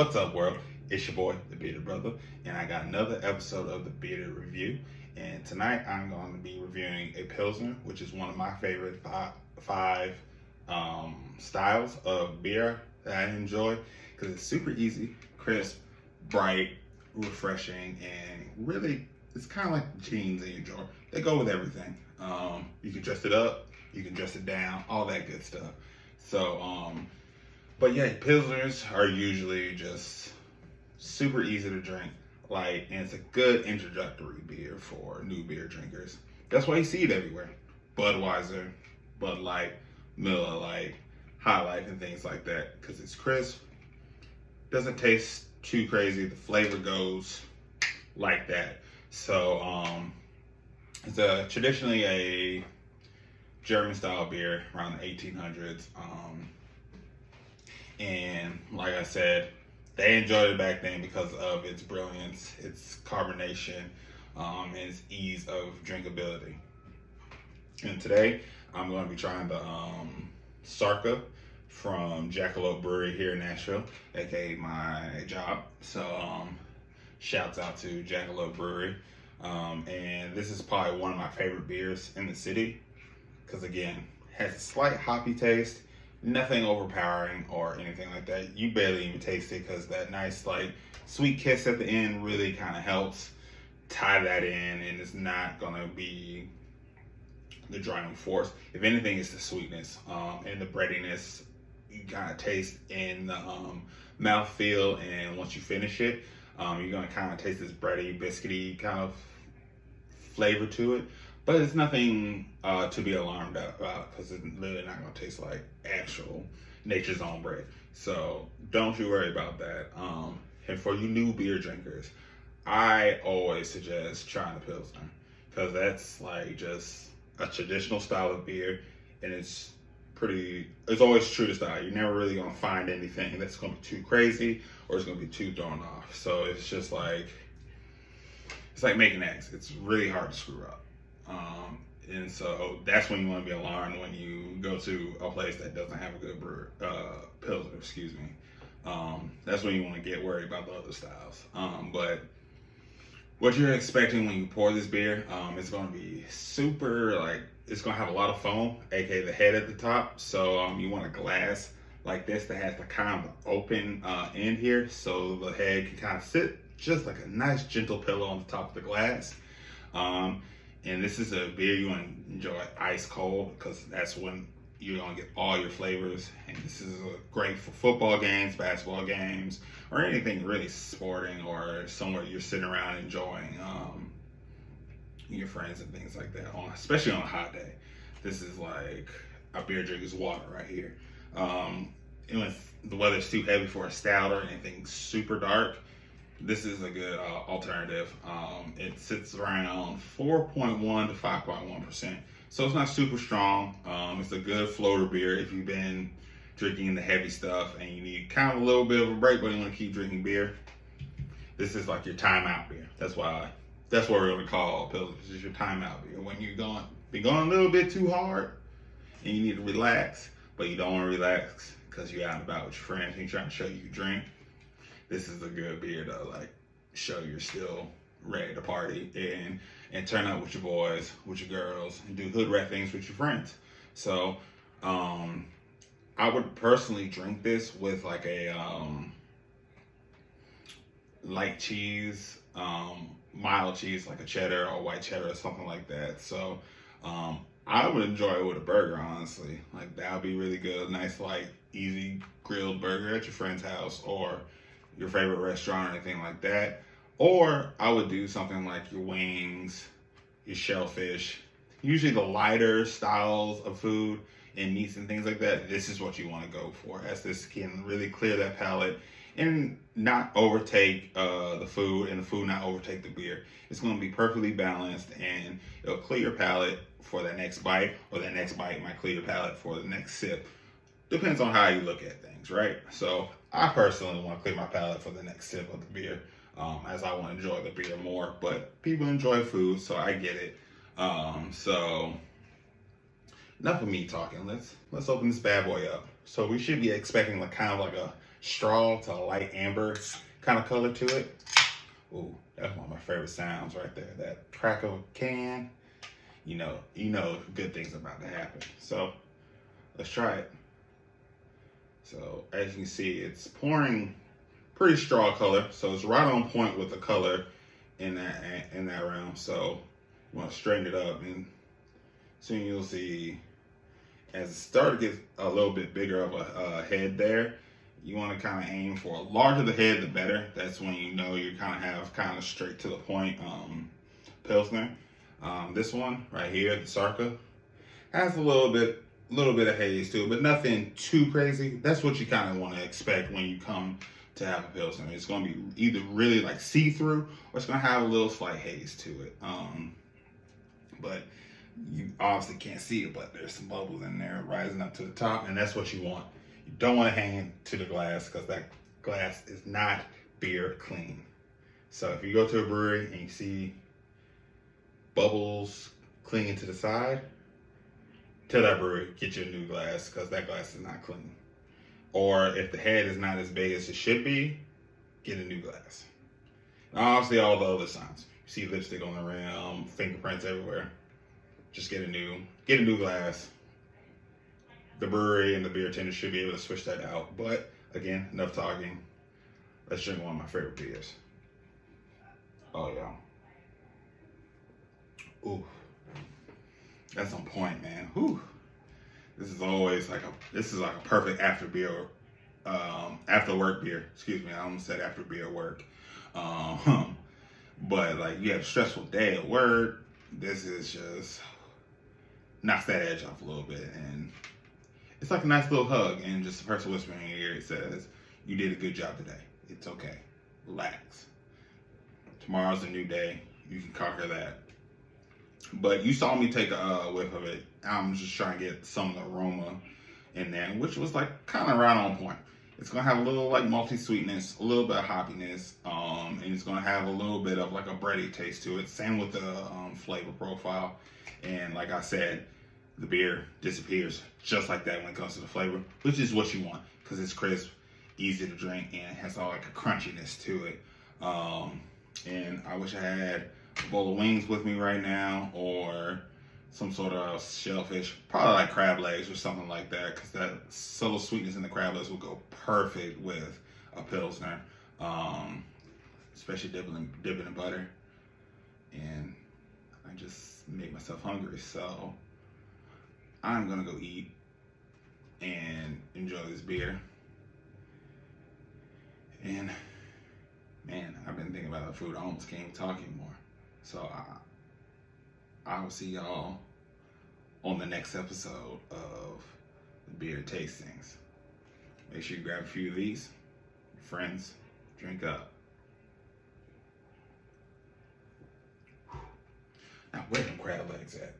What's up, world? It's your boy, the Beerded Brother, and I got another episode of the Beerded Review. And tonight I'm going to be reviewing a Pilsner, which is one of my favorite five styles of beer that I enjoy because it's super easy, crisp, bright, refreshing, and really it's kind of like jeans that you enjoy. They go with everything. You can dress it up, you can dress it down, all that good stuff. So, but yeah, Pilsners are usually just super easy to drink, and it's a good introductory beer for new beer drinkers. That's why you see it everywhere. Budweiser, Bud Light, Miller Lite, High Life, and things like that, because it's crisp, doesn't taste too crazy, the flavor goes like that. So, it's traditionally a German style beer around the 1800s. And like I said, they enjoyed it back then because of its brilliance, its carbonation, and its ease of drinkability. And today, I'm going to be trying the Sarka from Jackalope Brewery here in Nashville, aka my job. So, shouts out to Jackalope Brewery. And this is probably one of my favorite beers in the city because, again, has a slight hoppy taste. Nothing overpowering or anything like that. You barely even taste it because that nice sweet kiss at the end really kind of helps tie that in, and it's not gonna be the driving force. If anything, it's the sweetness and the breadiness you kind of taste in the mouthfeel, and once you finish it, you're gonna kind of taste this bready, biscuity kind of flavor to it. But it's nothing to be alarmed about because it's really not going to taste like actual nature's own bread. So don't you worry about that. And for you new beer drinkers, I always suggest trying the Pilsner because that's just a traditional style of beer, and it's always true to style. You're never really going to find anything that's going to be too crazy or it's going to be too thrown off. So it's just it's like making eggs. It's really hard to screw up. And so that's when you want to be alarmed when you go to a place that doesn't have a good Pilsner, excuse me. That's when you want to get worried about the other styles. But what you're expecting when you pour this beer, it's going to be super, it's going to have a lot of foam, aka the head at the top. So you want a glass like this that has the kind of open end here, so the head can kind of sit just like a nice gentle pillow on the top of the glass. And this is a beer you want to enjoy ice cold because that's when you're going to get all your flavors. And this is great for football games, basketball games, or anything really sporting or somewhere you're sitting around enjoying your friends and things like that, especially on a hot day. This is like a beer drinker's water right here. And if the weather's too heavy for a stout or anything super dark, this is a good alternative. It sits around 4.1 to 5.1%. So it's not super strong. It's a good floater beer if you've been drinking the heavy stuff and you need kind of a little bit of a break, but you want to keep drinking beer. This is like your timeout beer. That's what we're going to call Pilsner. This is your timeout beer. When you're going a little bit too hard and you need to relax, but you don't want to relax because you're out and about with your friends and you're trying to show you drink. This is a good beer to show you're still ready to party and turn up with your boys, with your girls, and do hood rat things with your friends. So I would personally drink this with a light cheese, mild cheese like a cheddar or white cheddar or something like that. So I would enjoy it with a burger, honestly. That would be really good. Nice, easy grilled burger at your friend's house or your favorite restaurant or anything like that. Or I would do something like your wings, your shellfish, usually the lighter styles of food and meats and things like that. This is what you want to go for, as this can really clear that palate and not overtake the food, and the food not overtake the beer. It's going to be perfectly balanced, and it'll clear your palate for that next bite, or that next bite might clear your palate for the next sip. Depends on how you look at things, right? So I personally want to clear my palate for the next sip of the beer, as I want to enjoy the beer more. But people enjoy food, so I get it. So enough of me talking. Let's open this bad boy up. So we should be expecting kind of like a straw to a light amber kind of color to it. Ooh, that's one of my favorite sounds right there. That crack of a can. You know good things about to happen. So let's try it. So as you can see, it's pouring pretty straw color, so it's right on point with the color in that round. So you want to straighten it up, and soon you'll see as it starts to get a little bit bigger of a head there. You want to kind of aim for a larger the head, the better. That's when you know you kind of straight to the point Pilsner. This one right here, the Sarka, has a little bit of haze to it, but nothing too crazy. That's what you kind of want to expect when you come to have a Pilsner. It's going to be either really like see-through, or it's going to have a little slight haze to it. But you obviously can't see it, but there's some bubbles in there rising up to the top, and that's what you want. You don't want to hang it to the glass, because that glass is not beer clean. So if you go to a brewery and you see bubbles clinging to the side, tell that brewery, get you a new glass, because that glass is not clean. Or if the head is not as big as it should be, get a new glass. And obviously all the other signs. You see lipstick on the rim, fingerprints everywhere. Just get a new glass. The brewery and the beer tender should be able to switch that out. But again, enough talking. Let's drink one of my favorite beers. Oh yeah. Ooh. That's on point, man. Whew. This is always like a perfect after work beer. Excuse me, I almost said after beer work. But like you have a stressful day at work, this is just knocks that edge off a little bit, and it's like a nice little hug, and just a person whispering in your ear. It says, "You did a good job today. It's okay. Relax. Tomorrow's a new day. You can conquer that." But you saw me take a whiff of it. I'm just trying to get some of the aroma in there, which was like kind of right on point. It's gonna have a little like malty sweetness, a little bit of hoppiness, and it's gonna have a little bit of like a bready taste to it. Same with the flavor profile. And like I said, the beer disappears just like that when it comes to the flavor, which is what you want, because it's crisp, easy to drink, and it has all like a crunchiness to it. And I wish I had a bowl of wings with me right now, or some sort of shellfish, probably like crab legs or something like that, because that subtle sweetness in the crab legs will go perfect with a Pilsner, especially dipping in butter. And I just made myself hungry, so I'm gonna go eat and enjoy this beer. And man, I've been thinking about the food. I almost can't talk anymore. So I will see y'all on the next episode of the Beer Tastings. Make sure you grab a few of these. Friends, drink up. Now, where them crab legs at?